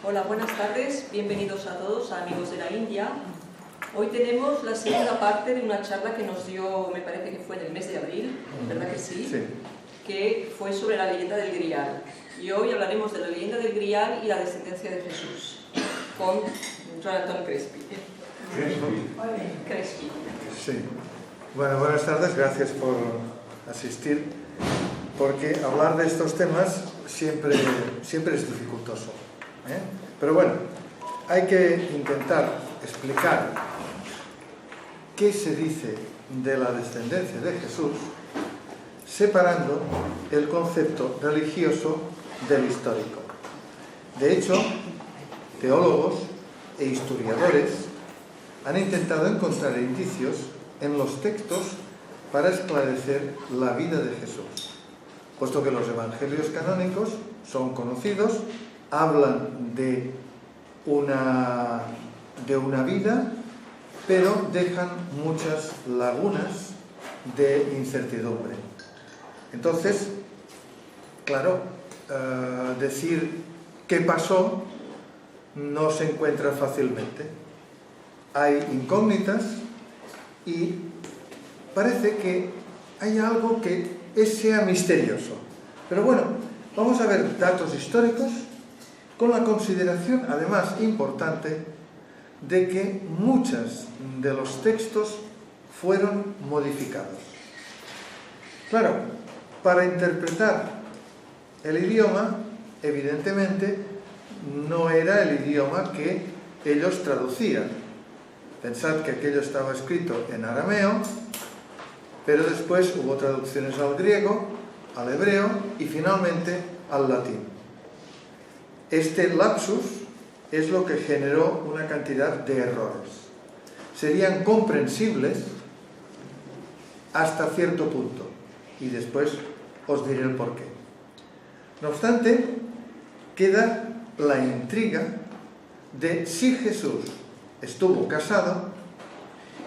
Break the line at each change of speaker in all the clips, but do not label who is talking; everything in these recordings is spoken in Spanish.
Hola, buenas tardes, bienvenidos a todos, amigos de la India. Hoy tenemos la segunda parte de una charla que nos dio, me parece que fue en el mes de abril, ¿verdad que sí?
Sí.
Que fue sobre la leyenda del Grial. Y hoy hablaremos de la leyenda del Grial y la descendencia de Jesús, con Jonathan Crespi. Crespi.
Sí. Bueno, buenas tardes, gracias por asistir, porque hablar de estos temas siempre es dificultoso, ¿eh? Pero bueno, hay que intentar explicar qué se dice de la descendencia de Jesús, separando el concepto religioso del histórico. De hecho, teólogos e historiadores han intentado encontrar indicios en los textos para esclarecer la vida de Jesús, puesto que los evangelios canónicos son conocidos, hablan de una vida, pero dejan muchas lagunas de incertidumbre. Entonces, claro, decir qué pasó no se encuentra fácilmente. Hay incógnitas y parece que hay algo que sea misterioso. Pero bueno, vamos a ver datos históricos con la consideración, además importante, de que muchos de los textos fueron modificados. Claro, para interpretar el idioma, evidentemente, no era el idioma que ellos traducían. Pensad que aquello estaba escrito en arameo, pero después hubo traducciones al griego, al hebreo y finalmente al latín. Este lapsus es lo que generó una cantidad de errores. Serían comprensibles hasta cierto punto y después os diré el porqué. No obstante, queda la intriga de si Jesús estuvo casado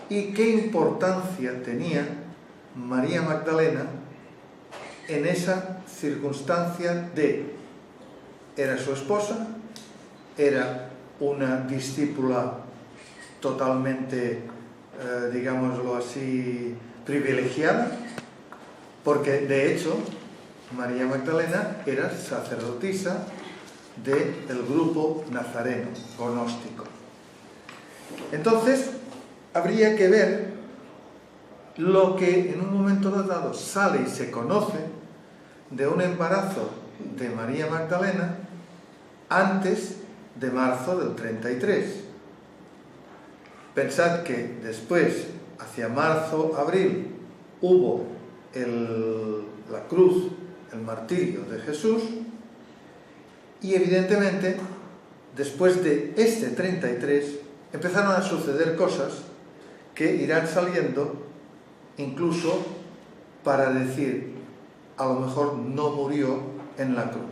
y qué importancia tenía María Magdalena en esa circunstancia de era su esposa, era una discípula totalmente, digámoslo así, privilegiada, porque de hecho María Magdalena era sacerdotisa del grupo nazareno, gnóstico. Entonces, habría que ver lo que en un momento dado sale y se conoce de un embarazo de María Magdalena antes de marzo del 33. Pensad que después, hacia marzo, abril, hubo la cruz, el martirio de Jesús, y evidentemente, después de este 33, empezaron a suceder cosas que irán saliendo incluso para decir, a lo mejor no murió en la cruz.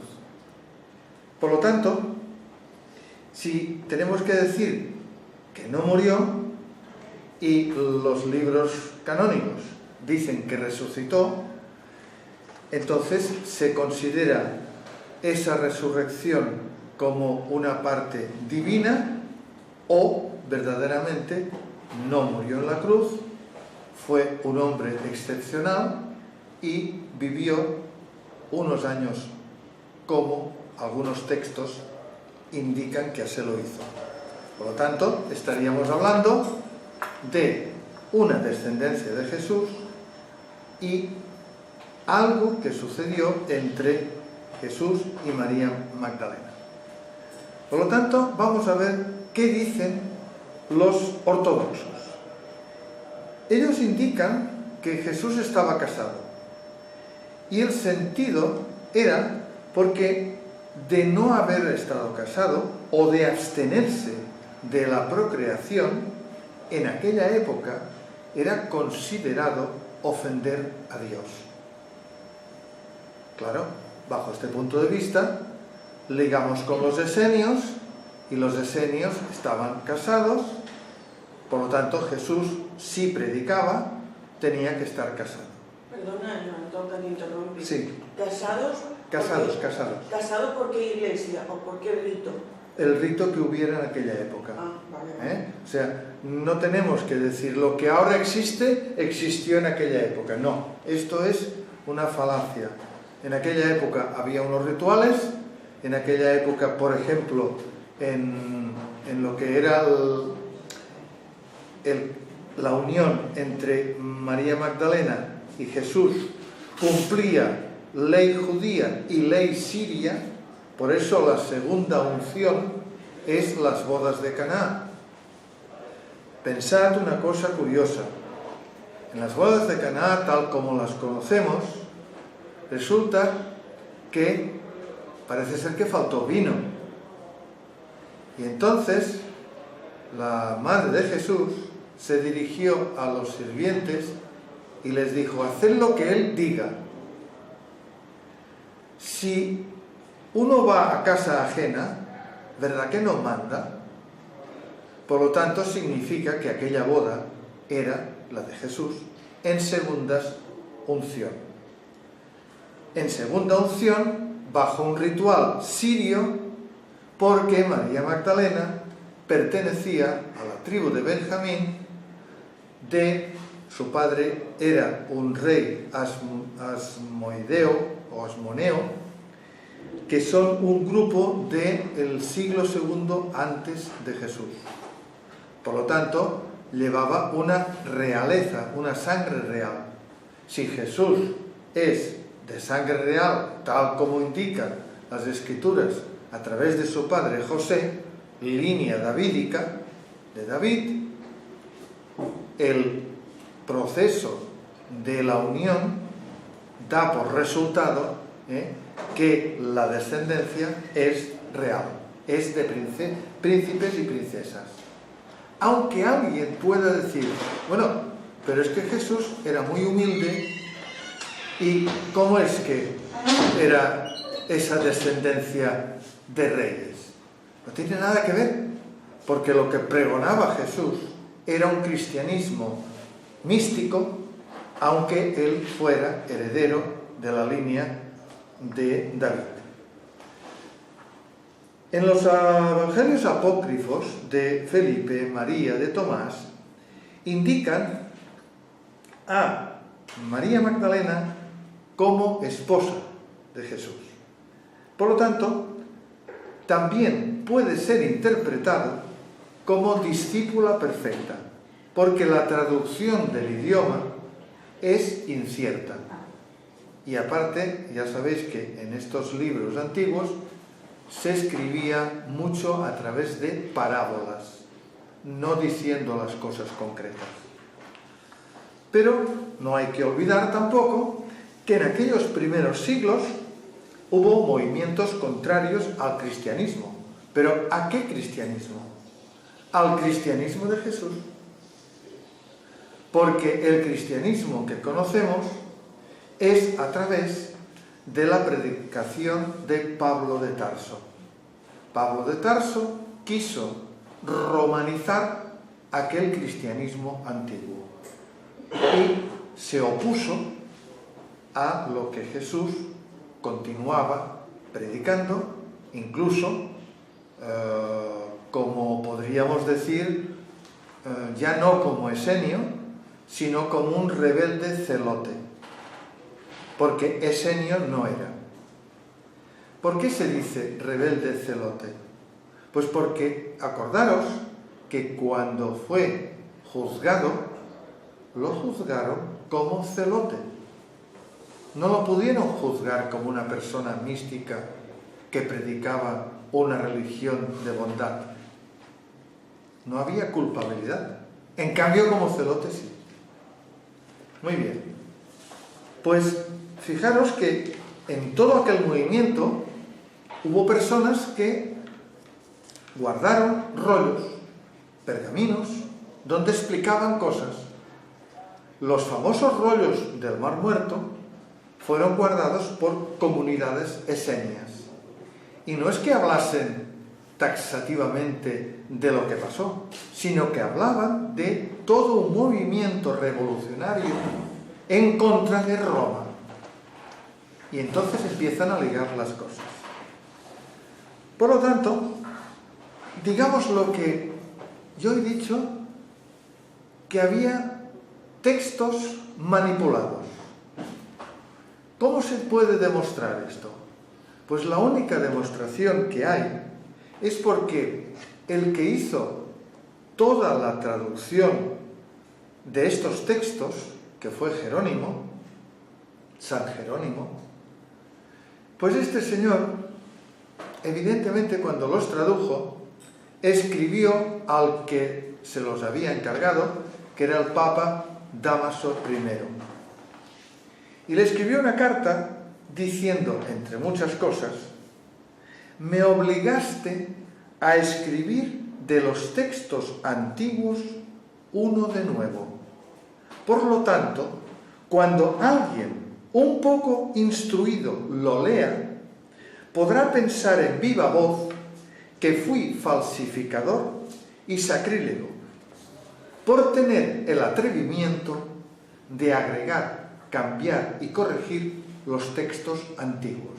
Por lo tanto, si tenemos que decir que no murió y los libros canónicos dicen que resucitó, entonces se considera esa resurrección como una parte divina o verdaderamente no murió en la cruz, fue un hombre excepcional y vivió unos años como algunos textos indican que así lo hizo. Por lo tanto, estaríamos hablando de una descendencia de Jesús y algo que sucedió entre Jesús y María Magdalena. Por lo tanto, vamos a ver qué dicen los ortodoxos. Ellos indican que Jesús estaba casado y el sentido era porque de no haber estado casado o de abstenerse de la procreación, en aquella época era considerado ofender a Dios. Claro, bajo este punto de vista, ligamos con los esenios, y los esenios estaban casados, por lo tanto Jesús, si predicaba, tenía que estar casado.
Perdona, Joan, que te interrumpí.
Sí.
¿Casados?
Casados.
¿Casado por qué iglesia o por qué rito?
el rito que hubiera en aquella época.
Vale.
O sea, no tenemos que decir lo que ahora existe, existió en aquella época. No, esto es una falacia. En aquella época había unos rituales, en aquella época, por ejemplo, en lo que era la unión entre María Magdalena y Jesús, cumplía ley judía y ley siria. Por eso la segunda unción es las bodas de Caná. Pensad una cosa curiosa. En las bodas de Caná, tal como las conocemos, resulta que parece ser que faltó vino. Y entonces la madre de Jesús se dirigió a los sirvientes y les dijo: haced lo que él diga. Si uno va a casa ajena, ¿verdad que no manda? Por lo tanto, significa que aquella boda era la de Jesús en segundas unción. En segunda unción, bajo un ritual sirio, porque María Magdalena pertenecía a la tribu de Benjamín, su padre era un rey asmoideo o asmoneo, que son un grupo del siglo II antes de Jesús. Por lo tanto, llevaba una realeza, una sangre real. Si Jesús es de sangre real, tal como indican las Escrituras a través de su padre José, línea davídica de David, el proceso de la unión da por resultado que la descendencia es real, es de príncipes y princesas. Aunque alguien pueda decir: bueno, pero es que Jesús era muy humilde, ¿y cómo es que era esa descendencia de reyes? No tiene nada que ver, porque lo que pregonaba Jesús era un cristianismo místico, aunque él fuera heredero de la línea de David. En los evangelios apócrifos de Felipe, María, de Tomás, indican a María Magdalena como esposa de Jesús. Por lo tanto, también puede ser interpretado como discípula perfecta, porque la traducción del idioma es incierta. Y aparte, ya sabéis que en estos libros antiguos se escribía mucho a través de parábolas, no diciendo las cosas concretas. Pero no hay que olvidar tampoco que en aquellos primeros siglos hubo movimientos contrarios al cristianismo. ¿Pero a qué cristianismo? Al cristianismo de Jesús. Porque el cristianismo que conocemos es a través de la predicación de Pablo de Tarso. Pablo de Tarso quiso romanizar aquel cristianismo antiguo y se opuso a lo que Jesús continuaba predicando, incluso, como podríamos decir, ya no como Esenio, sino como un rebelde celote, porque Esenio no era. ¿Por qué se dice rebelde celote? Pues porque, acordaros que cuando fue juzgado, lo juzgaron como celote. No lo pudieron juzgar como una persona mística que predicaba una religión de bondad. No había culpabilidad. En cambio, como celote sí. Muy bien. Pues fijaros que en todo aquel movimiento hubo personas que guardaron rollos, pergaminos, donde explicaban cosas. Los famosos rollos del Mar Muerto fueron guardados por comunidades esenias. Y no es que hablasen taxativamente de lo que pasó, sino que hablaban de todo un movimiento revolucionario en contra de Roma. Y entonces empiezan a ligar las cosas. Por lo tanto, digamos lo que yo he dicho, que había textos manipulados. ¿Cómo se puede demostrar esto? Pues la única demostración que hay es porque el que hizo toda la traducción de estos textos, que fue Jerónimo, San Jerónimo, pues este señor, evidentemente cuando los tradujo, escribió al que se los había encargado, que era el Papa Dámaso I. Y le escribió una carta diciendo, entre muchas cosas, me obligaste a escribir de los textos antiguos uno de nuevo. Por lo tanto, cuando alguien un poco instruido lo lea, podrá pensar en viva voz que fui falsificador y sacrílego por tener el atrevimiento de agregar, cambiar y corregir los textos antiguos.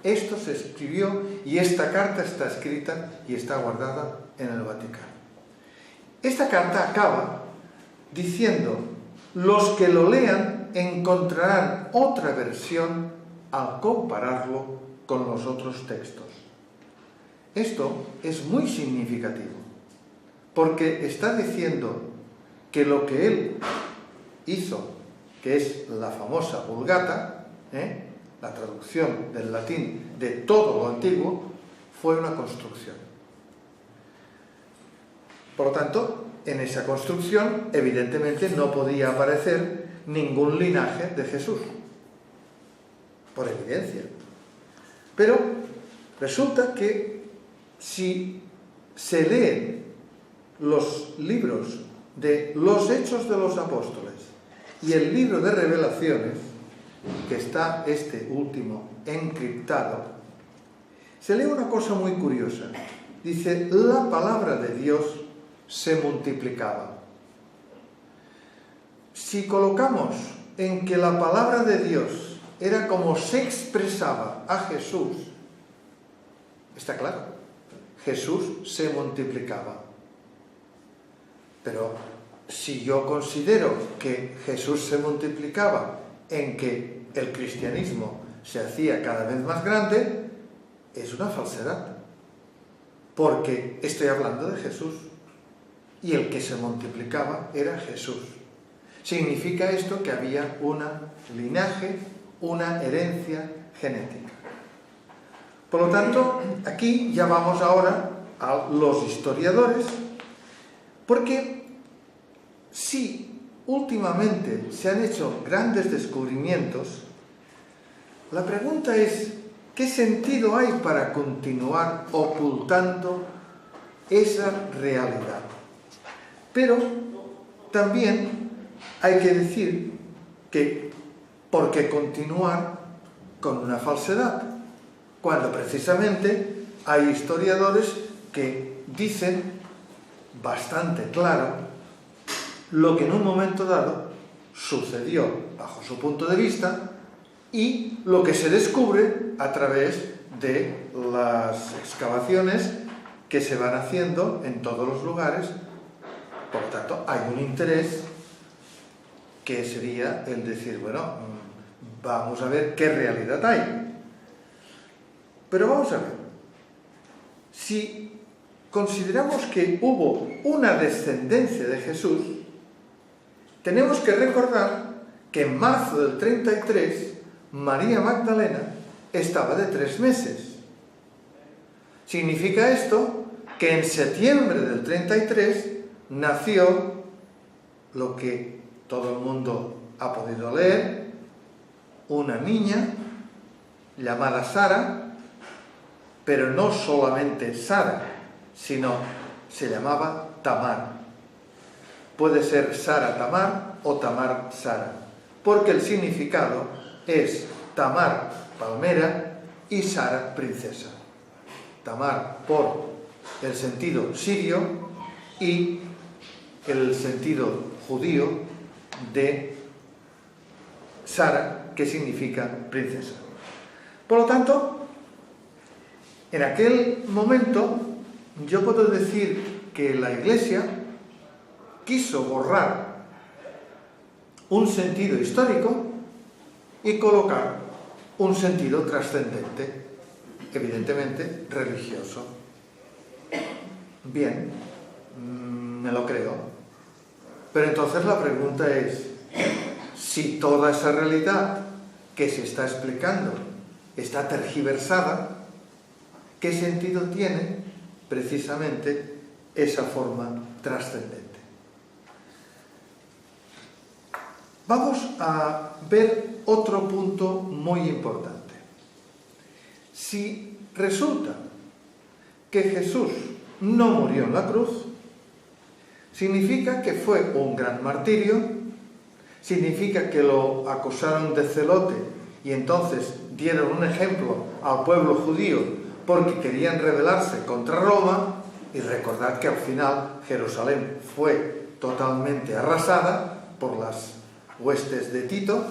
Esto se escribió y esta carta está escrita y está guardada en el Vaticano. Esta carta acaba diciendo: los que lo lean encontrarán otra versión al compararlo con los otros textos. Esto es muy significativo, porque está diciendo que lo que él hizo, que es la famosa Vulgata, la traducción del latín de todo lo antiguo, fue una construcción. Por lo tanto, en esa construcción, evidentemente, no podía aparecer ningún linaje de Jesús, por evidencia. Pero resulta que si se leen los libros de los Hechos de los Apóstoles y el libro de Revelaciones, que está este último encriptado, se lee una cosa muy curiosa. Dice, la palabra de Dios se multiplicaba. Si colocamos en que la palabra de Dios era como se expresaba a Jesús, está claro, Jesús se multiplicaba. Pero si yo considero que Jesús se multiplicaba en que el cristianismo se hacía cada vez más grande, es una falsedad, porque estoy hablando de Jesús y el que se multiplicaba era Jesús. Significa esto que había un linaje, una herencia genética. Por lo tanto, aquí ya vamos ahora a los historiadores, porque si últimamente se han hecho grandes descubrimientos, la pregunta es, ¿qué sentido hay para continuar ocultando esa realidad? Pero también hay que decir que, ¿por qué continuar con una falsedad? Cuando precisamente hay historiadores que dicen bastante claro lo que en un momento dado sucedió bajo su punto de vista y lo que se descubre a través de las excavaciones que se van haciendo en todos los lugares. Por lo tanto, hay un interés que sería el decir, bueno, vamos a ver qué realidad hay. Pero vamos a ver, si consideramos que hubo una descendencia de Jesús, tenemos que recordar que en marzo del 33 María Magdalena estaba de 3 meses. Significa esto que en septiembre del 33 nació lo que todo el mundo ha podido leer, una niña llamada Sara, pero no solamente Sara, sino se llamaba Tamar. Puede ser Sara Tamar o Tamar Sara, porque el significado es Tamar, palmera, y Sara, princesa. Tamar por el sentido sirio y el sentido judío de Sara, que significa princesa. Por lo tanto, en aquel momento yo puedo decir que la Iglesia quiso borrar un sentido histórico y colocar un sentido trascendente, evidentemente religioso. Bien, me lo creo. Pero entonces la pregunta es, si toda esa realidad que se está explicando está tergiversada, ¿qué sentido tiene precisamente esa forma trascendente? Vamos a ver otro punto muy importante. Si resulta que Jesús no murió en la cruz, significa que fue un gran martirio, significa que lo acusaron de celote y entonces dieron un ejemplo al pueblo judío porque querían rebelarse contra Roma, y recordad que al final Jerusalén fue totalmente arrasada por las huestes de Tito.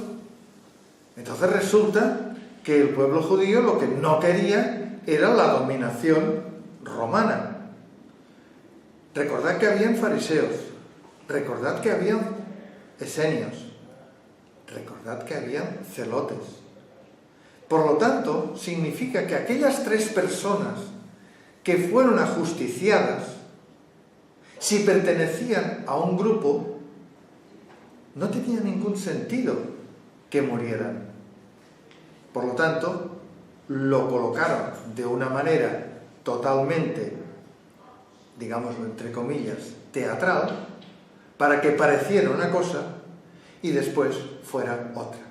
Entonces resulta que el pueblo judío lo que no quería era la dominación romana. Recordad que habían fariseos, recordad que habían esenios, recordad que habían celotes. Por lo tanto, significa que aquellas 3 personas que fueron ajusticiadas, si pertenecían a un grupo, no tenía ningún sentido que murieran. Por lo tanto, lo colocaron de una manera totalmente, digámoslo entre comillas, teatral, para que pareciera una cosa y después fuera otra.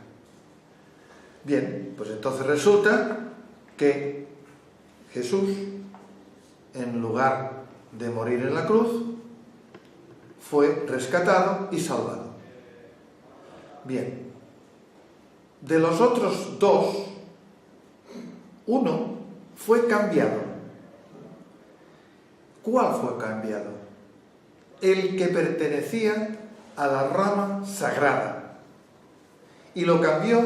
Bien, pues entonces resulta que Jesús, en lugar de morir en la cruz, fue rescatado y salvado. Bien, de los otros 2, uno fue cambiado. ¿Cuál fue cambiado? El que pertenecía a la rama sagrada. Y lo cambió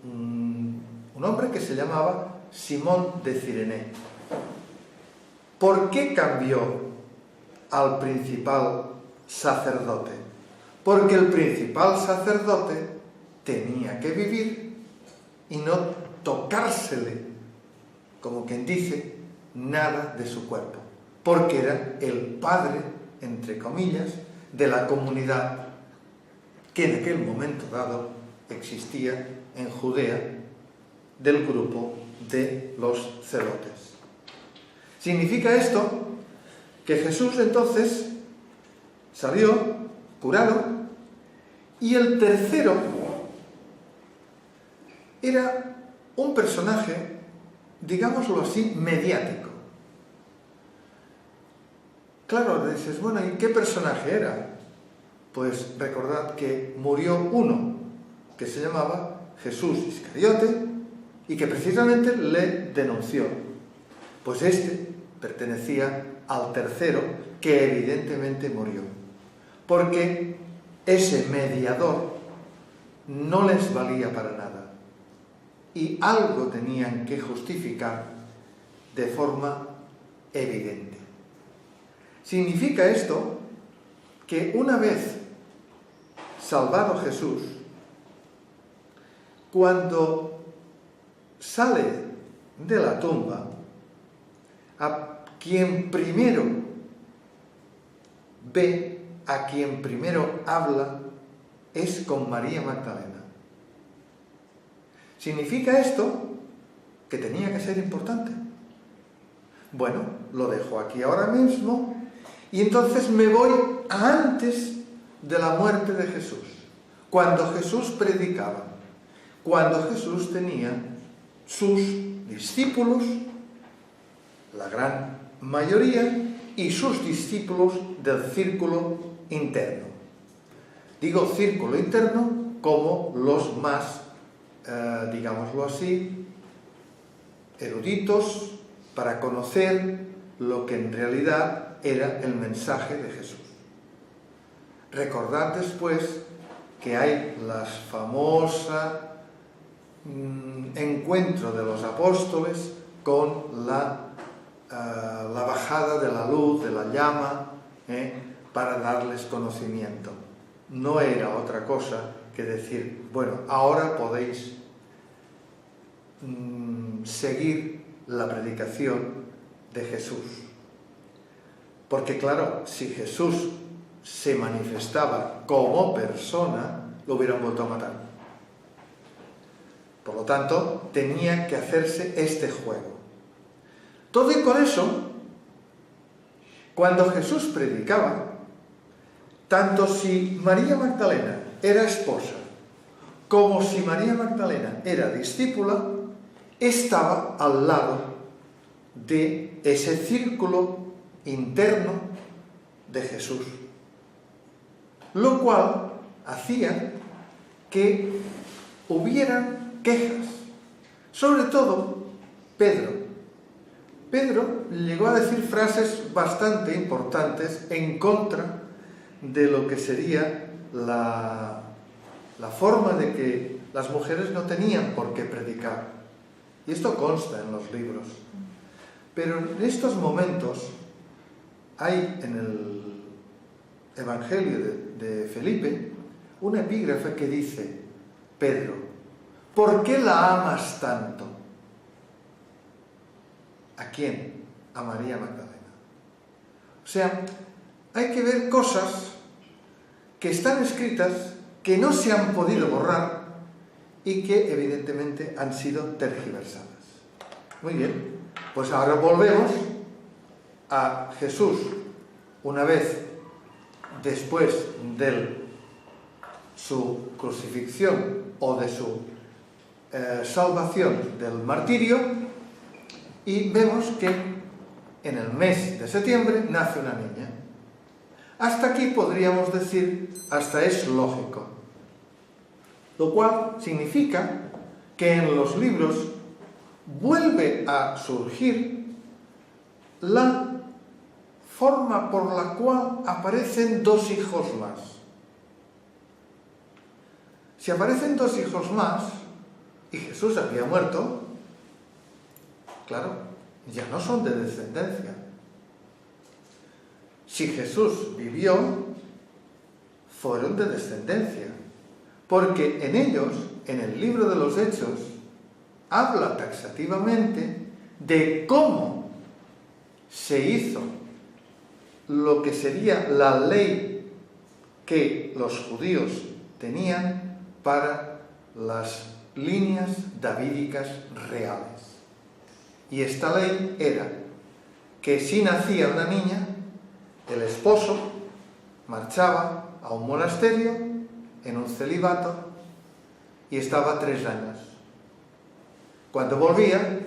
un hombre que se llamaba Simón de Cirene. ¿Por qué cambió al principal sacerdote? Porque el principal sacerdote tenía que vivir y no tocársele, como quien dice, nada de su cuerpo, porque era el padre, entre comillas, de la comunidad que en aquel momento dado existía en Judea, del grupo de los celotes. Significa esto que Jesús entonces salió curado, y el tercero era un personaje, digámoslo así, mediático. Claro, dices, bueno, ¿y qué personaje era? Pues recordad que murió uno que se llamaba Jesús Iscariote y que precisamente le denunció. Pues este pertenecía al tercero, que evidentemente murió, porque ese mediador no les valía para nada y algo tenían que justificar de forma evidente. Significa esto que una vez salvado Jesús, cuando sale de la tumba, a quien primero ve, a quien primero habla, es con María Magdalena. ¿Significa esto que tenía que ser importante? Bueno, lo dejo aquí ahora mismo y entonces me voy a antes de la muerte de Jesús, cuando Jesús predicaba, cuando Jesús tenía sus discípulos, la gran mayoría, y sus discípulos del círculo interno. Digo círculo interno como los más, digámoslo así, eruditos para conocer lo que en realidad era el mensaje de Jesús. Recordad después que hay las famosas encuentro de los apóstoles con la la bajada de la luz, de la llama, para darles conocimiento. No era otra cosa que decir, bueno, ahora podéis seguir la predicación de Jesús. Porque claro, si Jesús se manifestaba como persona, lo hubieran vuelto a matar. Por lo tanto, tenía que hacerse este juego. Todo y por eso, cuando Jesús predicaba, tanto si María Magdalena era esposa, como si María Magdalena era discípula, estaba al lado de ese círculo interno de Jesús, lo cual hacía que hubieran quejas, sobre todo Pedro. Pedro llegó a decir frases bastante importantes en contra de lo que sería la forma de que las mujeres no tenían por qué predicar. Y esto consta en los libros. Pero en estos momentos hay en el Evangelio de Felipe una epígrafe que dice: Pedro, ¿por qué la amas tanto? ¿A quién? A María Magdalena. O sea, hay que ver cosas que están escritas, que no se han podido borrar y que evidentemente han sido tergiversadas. Muy bien, pues ahora volvemos a Jesús, una vez después de su crucifixión o de su salvación del martirio, y vemos que en el mes de septiembre nace una niña. Hasta aquí podríamos decir, hasta es lógico. Lo cual significa que en los libros vuelve a surgir la forma por la cual aparecen dos hijos más. Si aparecen dos hijos más y Jesús había muerto, claro, ya no son de descendencia. Si Jesús vivió, fueron de descendencia, porque en ellos, en el libro de los Hechos, habla taxativamente de cómo se hizo lo que sería la ley que los judíos tenían para las líneas davídicas reales. Y esta ley era que si nacía una niña, el esposo marchaba a un monasterio en un celibato y estaba 3 años. Cuando volvía,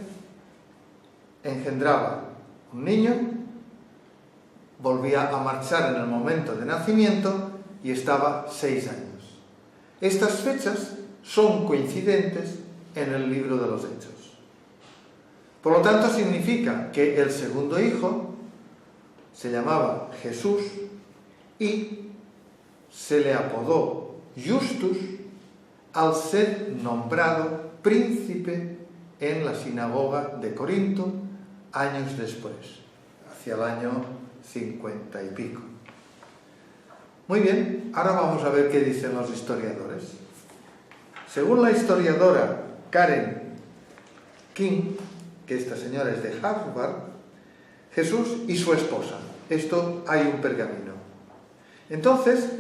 engendraba un niño, volvía a marchar en el momento de nacimiento y estaba 6 años. Estas fechas son coincidentes en el libro de los Hechos. Por lo tanto, significa que el segundo hijo se llamaba Jesús y se le apodó Justus al ser nombrado príncipe en la sinagoga de Corinto años después, hacia el año 50 y pico. Muy bien, ahora vamos a ver qué dicen los historiadores. Según la historiadora Karen King, que esta señora es de Harvard, Jesús y su esposa. Esto hay un pergamino. Entonces,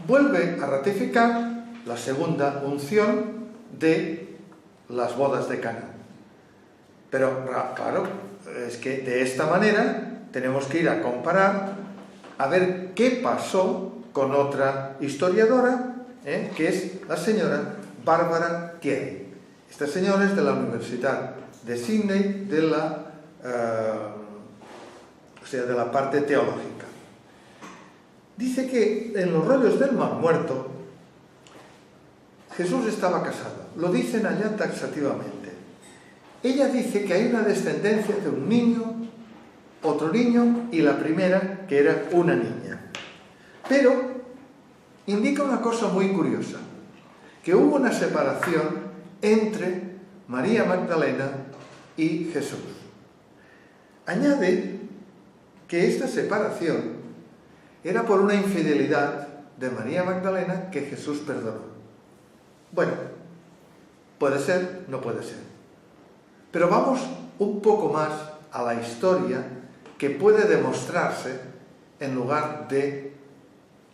vuelve a ratificar la segunda unción de las bodas de Caná. Pero, claro, es que de esta manera tenemos que ir a comparar, a ver qué pasó con otra historiadora, que es la señora Bárbara Thierry. Esta señora es de la Universidad de Sydney, de la parte teológica. Dice que en los rollos del Mar Muerto Jesús estaba casado. Lo dicen allá taxativamente. Ella dice que hay una descendencia de un niño, otro niño y la primera que era una niña. Pero indica una cosa muy curiosa, que hubo una separación entre María Magdalena y Jesús. Añade que esta separación era por una infidelidad de María Magdalena que Jesús perdonó. Bueno, puede ser, no puede ser. Pero vamos un poco más a la historia que puede demostrarse en lugar de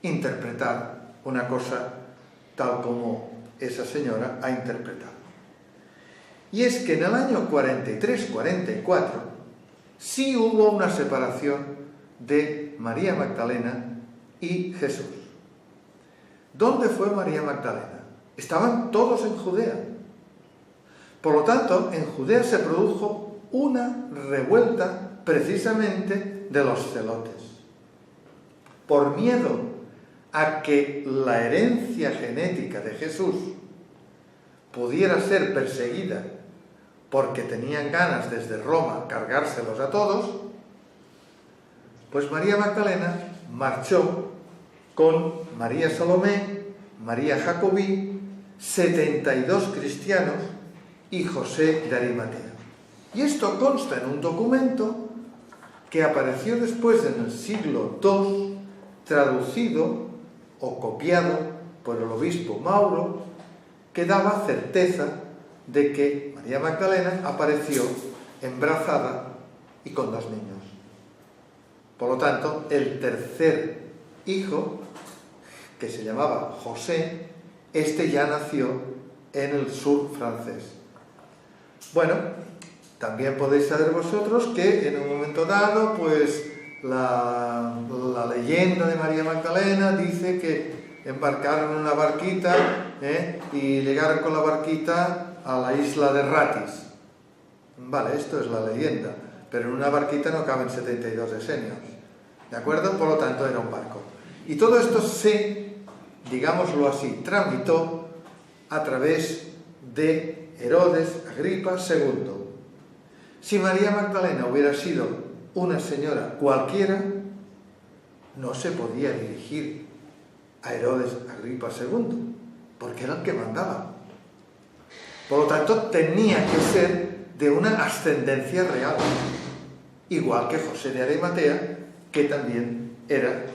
interpretar una cosa tal como esa señora ha interpretado. Y es que en el año 43-44 sí hubo una separación de María Magdalena y Jesús. ¿Dónde fue María Magdalena? Estaban todos en Judea. Por lo tanto, en Judea se produjo una revuelta precisamente de los celotes. Por miedo a que la herencia genética de Jesús pudiera ser perseguida porque tenían ganas desde Roma cargárselos a todos, pues María Magdalena marchó con María Salomé, María Jacobí, 72 cristianos y José de Arimatea. Y esto consta en un documento que apareció después en el siglo II, traducido o copiado por el obispo Mauro, que daba certeza de que María Magdalena apareció embarazada y con 2 niños. Por lo tanto, el tercer hijo, que se llamaba José, este ya nació en el sur francés. Bueno, también podéis saber vosotros que en un momento dado, pues la leyenda de María Magdalena dice que embarcaron en una barquita y llegaron con la barquita a la isla de Ratis. Vale, esto es la leyenda, pero en una barquita no caben 72 esenios, ¿de acuerdo? Por lo tanto era un barco. Y todo esto se, digámoslo así, tramitó a través de Herodes Agripa II. Si María Magdalena hubiera sido una señora cualquiera, no se podía dirigir a Herodes Agripa II, porque era el que mandaba. Por lo tanto, tenía que ser de una ascendencia real, igual que José de Arimatea, que también era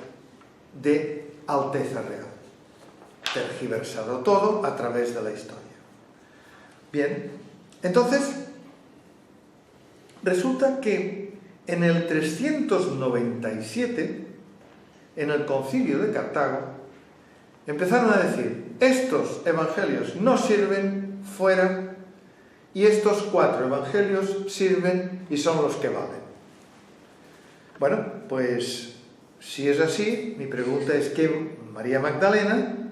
de alteza real. Tergiversado todo a través de la historia. Bien, entonces, resulta que en el 397, en el concilio de Cartago, empezaron a decir: estos evangelios no sirven, fuera, y estos 4 evangelios sirven y son los que valen. Bueno, pues si es así, mi pregunta es que María Magdalena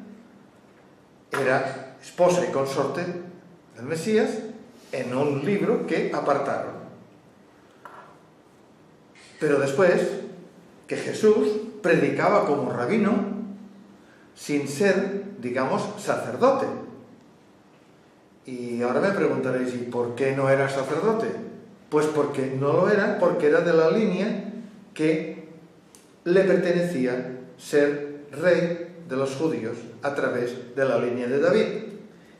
era esposa y consorte del Mesías en un libro que apartaron. Pero después, que Jesús predicaba como rabino sin ser, digamos, sacerdote. Y ahora me preguntaréis, ¿y por qué no era sacerdote? Pues porque no lo era, porque era de la línea que le pertenecía ser rey de los judíos a través de la línea de David.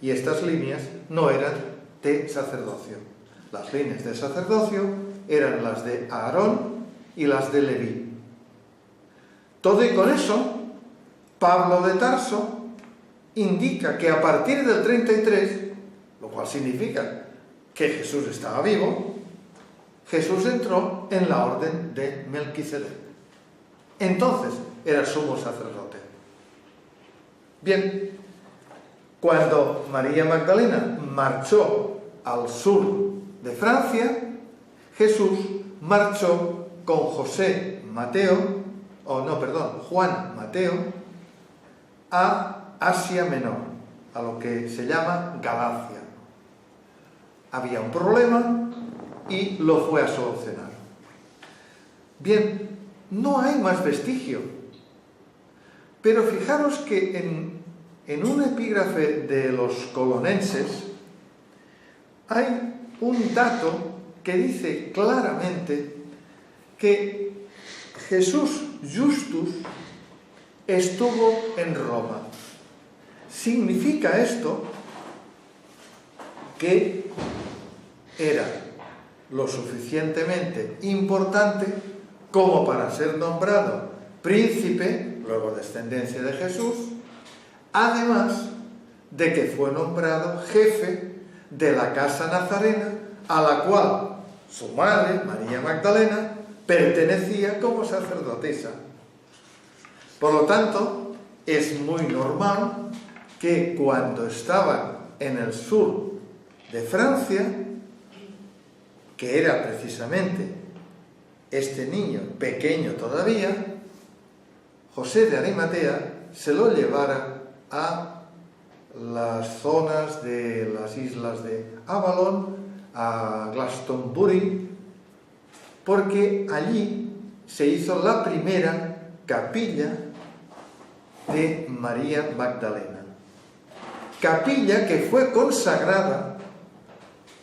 Y estas líneas no eran de sacerdocio. Las líneas de sacerdocio eran las de Aarón y las de Leví. Todo y con eso, Pablo de Tarso indica que a partir del 33, lo cual significa que Jesús estaba vivo, Jesús entró en la orden de Melquisedec. Entonces era sumo sacerdote. Bien, cuando María Magdalena marchó al sur de Francia, Jesús marchó con Juan Mateo, a Asia Menor, a lo que se llama Galacia. Había un problema y lo fue a solucionar. Bien, no hay más vestigio, pero fijaros que en un epígrafe de los colonenses hay un dato que dice claramente que Jesús Justus estuvo en Roma. Significa esto que era lo suficientemente importante como para ser nombrado príncipe, luego descendencia de Jesús, además de que fue nombrado jefe de la casa nazarena, a la cual su madre, María Magdalena, pertenecía como sacerdotisa. Por lo tanto, es muy normal que cuando estaban en el sur de Francia, que era precisamente este niño pequeño todavía, José de Arimatea se lo llevara a las zonas de las islas de Avalon, a Glastonbury, porque allí se hizo la primera capilla de María Magdalena. Capilla que fue consagrada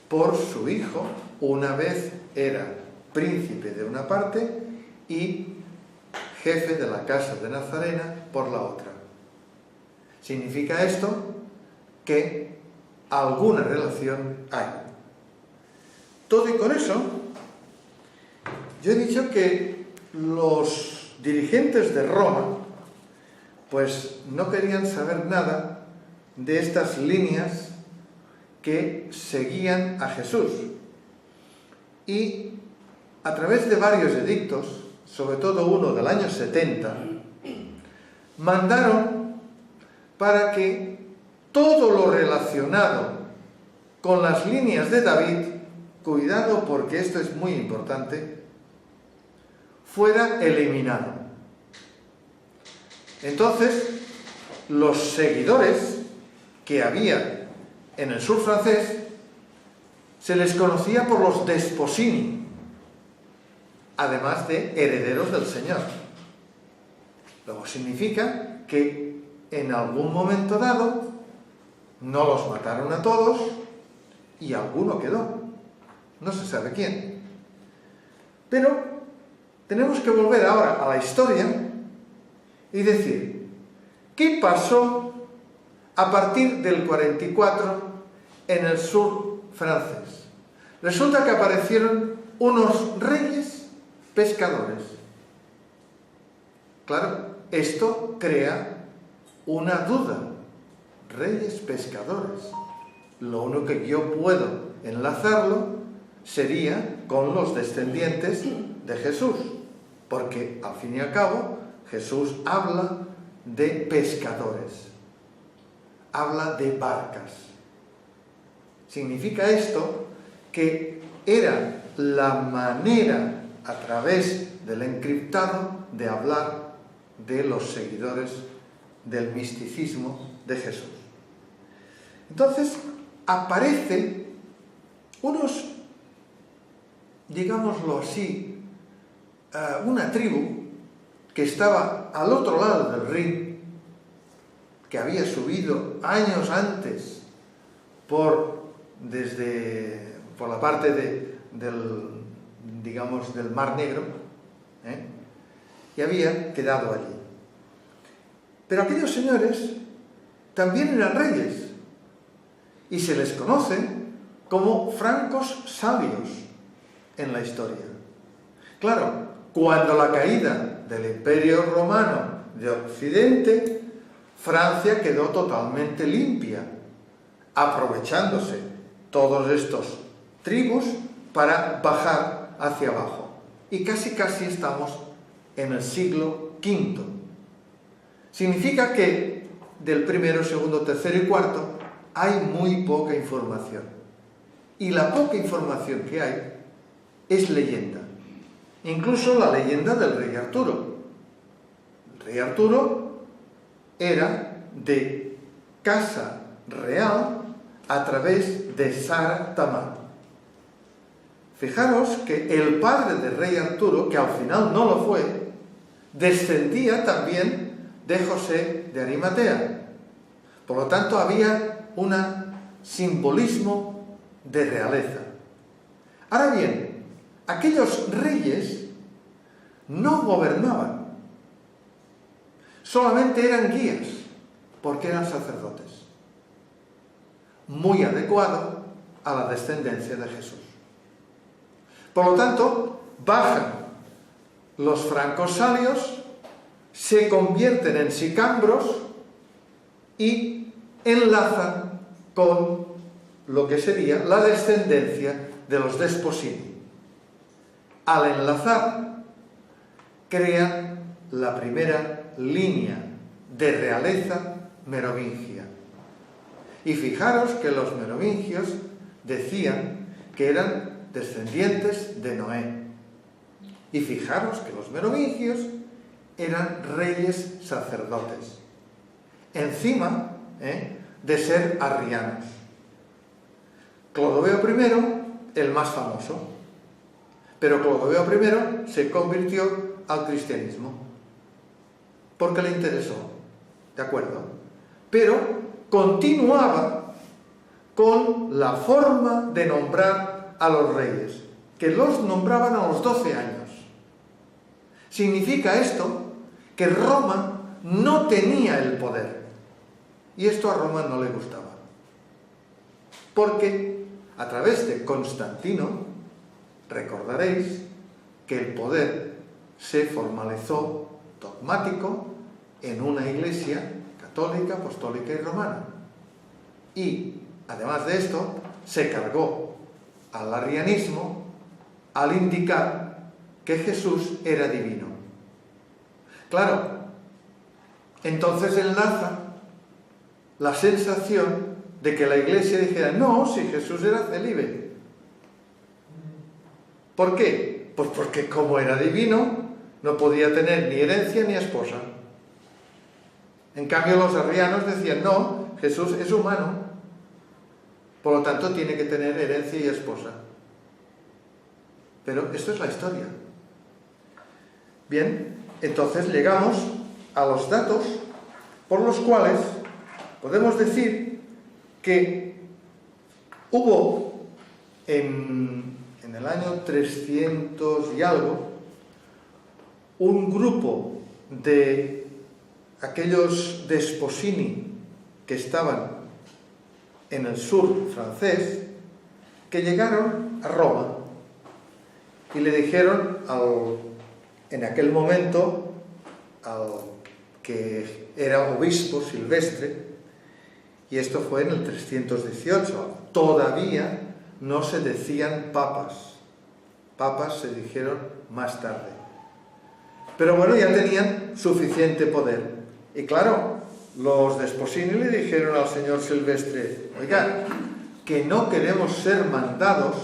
por su hijo, una vez era príncipe de una parte y jefe de la casa de Nazarena por la otra. Significa esto que alguna relación hay. Todo y con eso, yo he dicho que los dirigentes de Roma pues no querían saber nada de estas líneas que seguían a Jesús. Y a través de varios edictos, sobre todo uno del año 70, mandaron para que todo lo relacionado con las líneas de David, cuidado porque esto es muy importante, fuera eliminado. Entonces, los seguidores que había en el sur francés se les conocía por los desposini, además de herederos del Señor. Luego significa que en algún momento dado no los mataron a todos y alguno quedó. No se sabe quién. Pero tenemos que volver ahora a la historia y decir, ¿qué pasó a partir del 44 en el sur francés? Resulta que aparecieron unos reyes pescadores. Claro, esto crea una duda. Reyes pescadores. Lo único que yo puedo enlazarlo sería con los descendientes de Jesús, porque al fin y al cabo Jesús habla de pescadores, habla de barcas. Significa esto que era la manera a través del encriptado de hablar de los seguidores del misticismo de Jesús. Entonces aparecen unos, digámoslo así, una tribu que estaba al otro lado del Rin, que había subido años antes por la parte del Mar Negro, y había quedado allí. Pero aquellos señores también eran reyes y se les conoce como francos sabios en la historia. Claro, cuando la caída del Imperio Romano de Occidente, Francia quedó totalmente limpia, aprovechándose todos estos tribus para bajar hacia abajo. Y casi estamos en el siglo V. Significa que del primero, segundo, tercero y cuarto hay muy poca información. Y la poca información que hay es leyenda. Incluso la leyenda del rey Arturo. El rey Arturo era de casa real a través de Sara Tamar. Fijaros que el padre del rey Arturo, que al final no lo fue, descendía también de José de Arimatea. Por lo tanto, había un simbolismo de realeza. Ahora bien, aquellos reyes no gobernaban, solamente eran guías, porque eran sacerdotes. Muy adecuado a la descendencia de Jesús. Por lo tanto, bajan los francosalios, se convierten en sicambros y enlazan con lo que sería la descendencia de los Desposini. Al enlazar, crean la primera línea de realeza merovingia. Y fijaros que los merovingios decían que eran descendientes de Noé. Y fijaros que los merovingios eran reyes sacerdotes, encima de ser arrianos. Clodoveo I, el más famoso, pero Clodoveo I se convirtió al cristianismo porque le interesó, ¿de acuerdo? Pero continuaba con la forma de nombrar a los reyes, que los nombraban a los 12 años. Significa esto que Roma no tenía el poder, y esto a Roma no le gustaba, porque a través de Constantino, recordaréis que el poder se formalizó dogmático en una iglesia católica, apostólica y romana. Y, además de esto, se cargó al arrianismo al indicar que Jesús era divino. Claro, entonces enlaza la sensación de que la iglesia dijera, no, si Jesús era célibe. ¿Por qué? Pues porque como era divino, no podía tener ni herencia ni esposa. En cambio, los arrianos decían, no, Jesús es humano, por lo tanto tiene que tener herencia y esposa. Pero esto es la historia. Bien, entonces llegamos a los datos por los cuales podemos decir que hubo en el año 300 y algo un grupo de aquellos Desposini que estaban en el sur francés, que llegaron a Roma y le dijeron en aquel momento al que era obispo Silvestre, y esto fue en el 318, todavía no se decían papas, papas se dijeron más tarde, pero bueno, ya tenían suficiente poder. Y claro, los Desposini le dijeron al señor Silvestre, oiga, que no queremos ser mandados